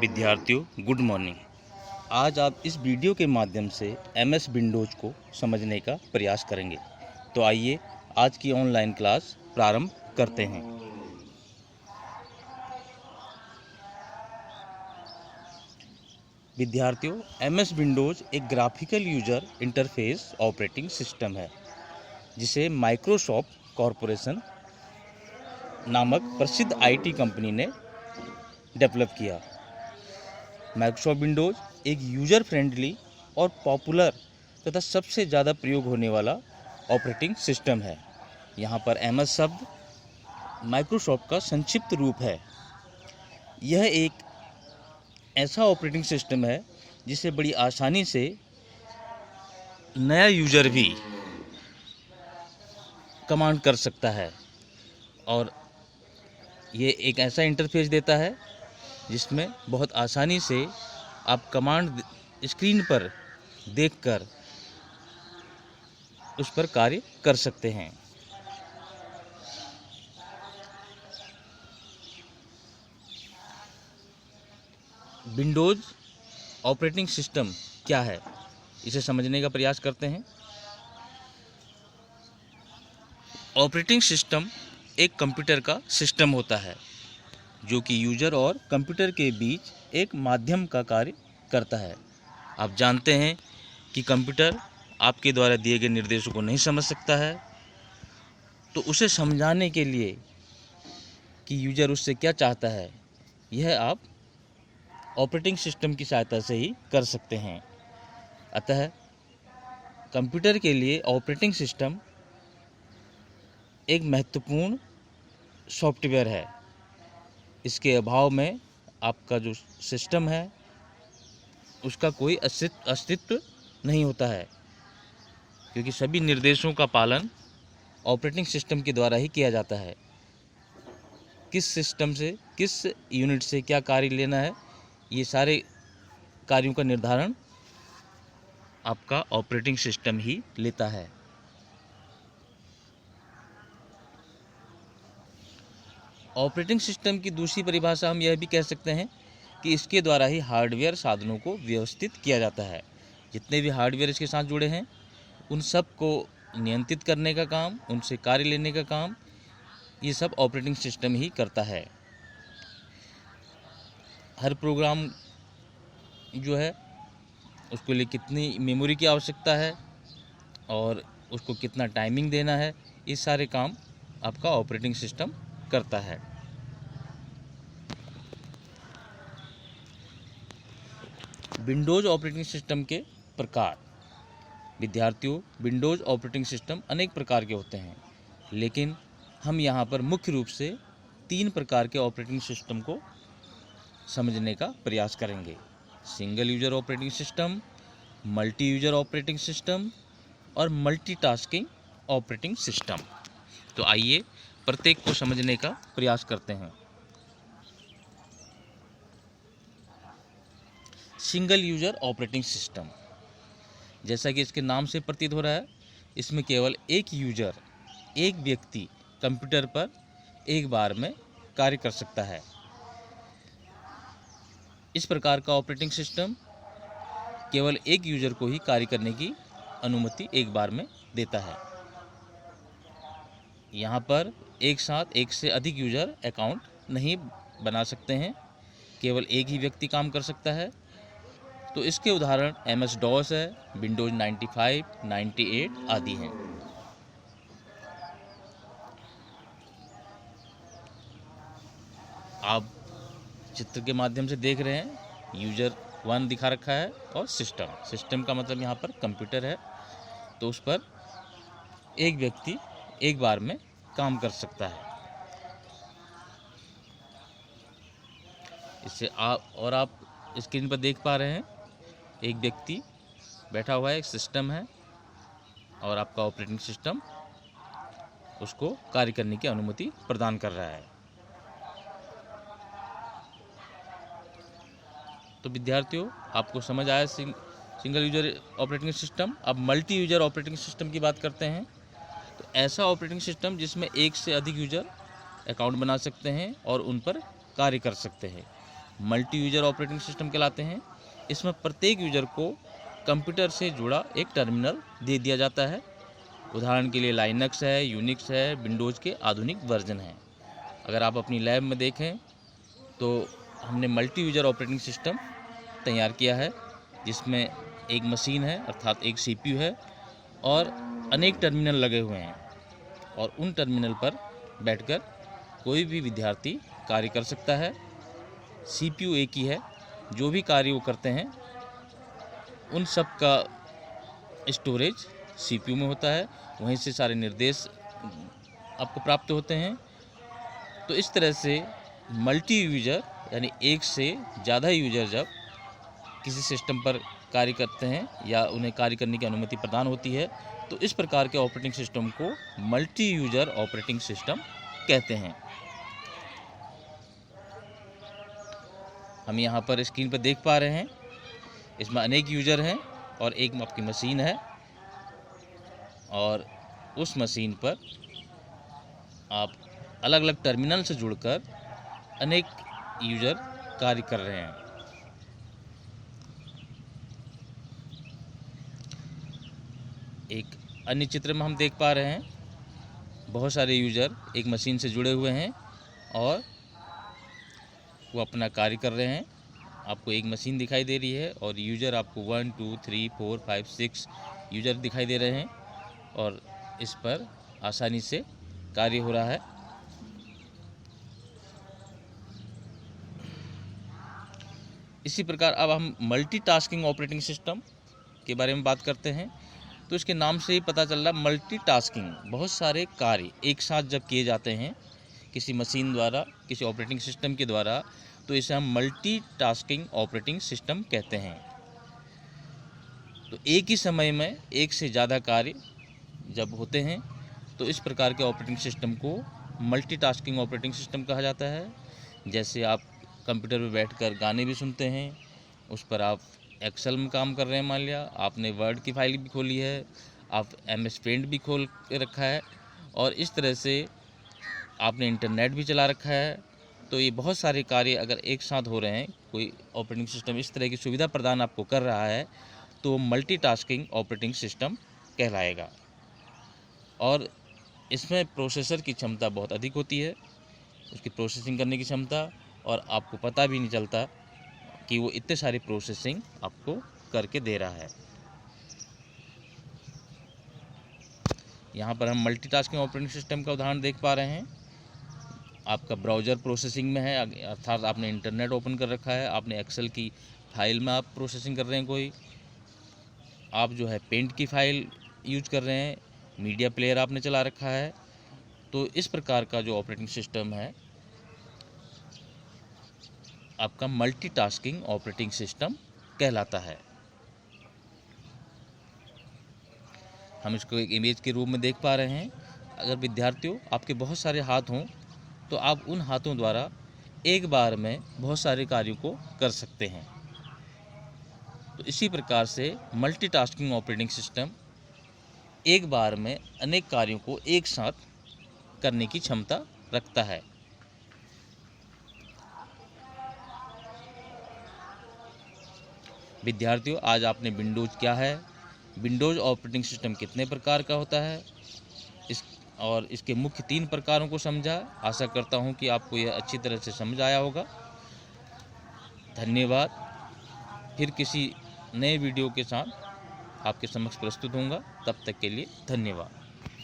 विद्यार्थियों good morning. आज आप इस वीडियो के माध्यम से एमएस विंडोज को समझने का प्रयास करेंगे। तो आइए आज की ऑनलाइन क्लास प्रारंभ करते हैं। विद्यार्थियों, एमएस विंडोज एक graphical user interface operating system है जिसे माइक्रोसॉफ्ट कॉरपोरेशन नामक प्रसिद्ध आईटी कंपनी ने डेवलप किया। माइक्रोसॉफ्ट विंडोज एक यूज़र फ्रेंडली और पॉपुलर तथा सबसे ज़्यादा प्रयोग होने वाला ऑपरेटिंग सिस्टम है। यहाँ पर एमएस शब्द माइक्रोसॉफ्ट का संक्षिप्त रूप है। यह एक ऐसा ऑपरेटिंग सिस्टम है जिसे बड़ी आसानी से नया यूज़र भी कमांड कर सकता है और ये एक ऐसा इंटरफेस देता है जिसमें बहुत आसानी से आप कमांड स्क्रीन पर देखकर उस पर कार्य कर सकते हैं। विंडोज़ ऑपरेटिंग सिस्टम क्या है, इसे समझने का प्रयास करते हैं। ऑपरेटिंग सिस्टम एक कंप्यूटर का सिस्टम होता है जो कि यूज़र और कंप्यूटर के बीच एक माध्यम का कार्य करता है। आप जानते हैं कि कंप्यूटर आपके द्वारा दिए गए निर्देशों को नहीं समझ सकता है, तो उसे समझाने के लिए कि यूज़र उससे क्या चाहता है, यह आप ऑपरेटिंग सिस्टम की सहायता से ही कर सकते हैं। अतः कंप्यूटर के लिए ऑपरेटिंग सिस्टम एक महत्वपूर्ण सॉफ्टवेयर है। इसके अभाव में आपका जो सिस्टम है उसका कोई अस्तित्व नहीं होता है, क्योंकि सभी निर्देशों का पालन ऑपरेटिंग सिस्टम के द्वारा ही किया जाता है। किस सिस्टम से किस यूनिट से क्या कार्य लेना है, ये सारे कार्यों का निर्धारण आपका ऑपरेटिंग सिस्टम ही लेता है। ऑपरेटिंग सिस्टम की दूसरी परिभाषा हम यह भी कह सकते हैं कि इसके द्वारा ही हार्डवेयर साधनों को व्यवस्थित किया जाता है। जितने भी हार्डवेयर इसके साथ जुड़े हैं उन सब को नियंत्रित करने का काम, उनसे कार्य लेने का काम, ये सब ऑपरेटिंग सिस्टम ही करता है। हर प्रोग्राम जो है उसके लिए कितनी मेमोरी की आवश्यकता है और उसको कितना टाइमिंग देना है, ये सारे काम आपका ऑपरेटिंग सिस्टम करता है। विंडोज़ ऑपरेटिंग सिस्टम के प्रकार। विद्यार्थियों, विंडोज़ ऑपरेटिंग सिस्टम अनेक प्रकार के होते हैं, लेकिन हम यहाँ पर मुख्य रूप से 3 प्रकार के ऑपरेटिंग सिस्टम को समझने का प्रयास करेंगे। Single user operating system, multi user operating system और मल्टीटास्किंग ऑपरेटिंग सिस्टम। तो आइए प्रत्येक को समझने का प्रयास करते हैं। सिंगल यूज़र ऑपरेटिंग सिस्टम, जैसा कि इसके नाम से प्रतीत हो रहा है, इसमें केवल एक यूज़र, एक व्यक्ति कंप्यूटर पर एक बार में कार्य कर सकता है। इस प्रकार का ऑपरेटिंग सिस्टम केवल एक यूज़र को ही कार्य करने की अनुमति एक बार में देता है। यहाँ पर एक साथ एक से अधिक यूज़र अकाउंट नहीं बना सकते हैं, केवल एक ही व्यक्ति काम कर सकता है। तो इसके उदाहरण MS DOS है, विंडोज 95, 98 आदि हैं। आप चित्र के माध्यम से देख रहे हैं, यूज़र 1 दिखा रखा है और सिस्टम का मतलब यहाँ पर कंप्यूटर है, तो उस पर एक व्यक्ति एक बार में काम कर सकता है। इससे आप स्क्रीन पर देख पा रहे हैं, एक व्यक्ति बैठा हुआ है, एक सिस्टम है और आपका ऑपरेटिंग सिस्टम उसको कार्य करने की अनुमति प्रदान कर रहा है। तो विद्यार्थियों, आपको समझ आया सिंगल यूजर ऑपरेटिंग सिस्टम। अब मल्टी यूजर ऑपरेटिंग सिस्टम की बात करते हैं। तो ऐसा ऑपरेटिंग सिस्टम जिसमें एक से अधिक यूजर अकाउंट बना सकते हैं और उन पर कार्य कर सकते हैं। मल्टी यूजर ऑपरेटिंग सिस्टम कहलाते हैं। इसमें प्रत्येक यूजर को कंप्यूटर से जुड़ा एक टर्मिनल दे दिया जाता है। उदाहरण के लिए लाइनक्स है, यूनिक्स है, विंडोज़ के आधुनिक वर्जन हैं। अगर आप अपनी लैब में देखें तो हमने मल्टी यूजर ऑपरेटिंग सिस्टम तैयार किया है, जिसमें एक मशीन है अर्थात एक सीपीयू है और अनेक टर्मिनल लगे हुए हैं, और उन टर्मिनल पर बैठकर कोई भी विद्यार्थी कार्य कर सकता है। सीपीयू एक ही है, जो भी कार्य वो करते हैं उन सब का स्टोरेज सीपीयू में होता है, वहीं से सारे निर्देश आपको प्राप्त होते हैं। तो इस तरह से मल्टी यूजर यानी एक से ज़्यादा यूजर जब किसी सिस्टम पर कार्य करते हैं या उन्हें कार्य करने की अनुमति प्रदान होती है, तो इस प्रकार के ऑपरेटिंग सिस्टम को मल्टी यूजर ऑपरेटिंग सिस्टम कहते हैं। हम यहाँ पर स्क्रीन पर देख पा रहे हैं, इसमें अनेक यूजर हैं और एक आपकी मशीन है, और उस मशीन पर आप अलग अलग टर्मिनल से जुड़कर अनेक यूजर कार्य कर रहे हैं। एक अन्य चित्र में हम देख पा रहे हैं, बहुत सारे यूजर एक मशीन से जुड़े हुए हैं और वो अपना कार्य कर रहे हैं। आपको एक मशीन दिखाई दे रही है और यूजर आपको 1 2 3 4 5 6 यूजर दिखाई दे रहे हैं, और इस पर आसानी से कार्य हो रहा है। इसी प्रकार अब हम मल्टीटास्किंग ऑपरेटिंग सिस्टम के बारे में बात करते हैं। तो इसके नाम से ही पता चल रहा है मल्टीटास्किंग, बहुत सारे कार्य एक साथ जब किए जाते हैं किसी मशीन द्वारा, किसी ऑपरेटिंग सिस्टम के द्वारा, तो इसे हम मल्टीटास्किंग ऑपरेटिंग सिस्टम कहते हैं। तो एक ही समय में एक से ज़्यादा कार्य जब होते हैं तो इस प्रकार के ऑपरेटिंग सिस्टम को मल्टीटास्किंग ऑपरेटिंग सिस्टम कहा जाता है। जैसे आप कंप्यूटर पर बैठकर गाने भी सुनते हैं, उस पर आप एक्सेल में काम कर रहे हैं, मान लिया आपने वर्ड की फाइल भी खोली है, आप MS पेंट भी खोल के रखा है, और इस तरह से आपने इंटरनेट भी चला रखा है। तो ये बहुत सारे कार्य अगर एक साथ हो रहे हैं, कोई ऑपरेटिंग सिस्टम इस तरह की सुविधा प्रदान आपको कर रहा है, तो मल्टीटास्किंग ऑपरेटिंग सिस्टम कहलाएगा। और इसमें प्रोसेसर की क्षमता बहुत अधिक होती है, उसकी प्रोसेसिंग करने की क्षमता, और आपको पता भी नहीं चलता कि वो इतने सारी प्रोसेसिंग आपको करके दे रहा है। यहाँ पर हम मल्टीटास्किंग ऑपरेटिंग सिस्टम का उदाहरण देख पा रहे हैं। आपका ब्राउज़र प्रोसेसिंग में है, अर्थात आपने इंटरनेट ओपन कर रखा है, आपने एक्सेल की फाइल में आप प्रोसेसिंग कर रहे हैं, कोई आप जो है पेंट की फाइल यूज कर रहे हैं, मीडिया प्लेयर आपने चला रखा है। तो इस प्रकार का जो ऑपरेटिंग सिस्टम है आपका मल्टीटास्किंग ऑपरेटिंग सिस्टम कहलाता है। हम इसको एक इमेज के रूप में देख पा रहे हैं। अगर विद्यार्थियों आपके बहुत सारे हाथ हों तो आप उन हाथों द्वारा एक बार में बहुत सारे कार्यों को कर सकते हैं। तो इसी प्रकार से मल्टीटास्किंग ऑपरेटिंग सिस्टम एक बार में अनेक कार्यों को एक साथ करने की क्षमता रखता है। विद्यार्थियों, आज आपने विंडोज़ क्या है, विंडोज़ ऑपरेटिंग सिस्टम कितने प्रकार का होता है, इसके मुख्य 3 प्रकारों को समझा। आशा करता हूँ कि आपको यह अच्छी तरह से समझ आया होगा। धन्यवाद। फिर किसी नए वीडियो के साथ आपके समक्ष प्रस्तुत होऊंगा। तब तक के लिए धन्यवाद।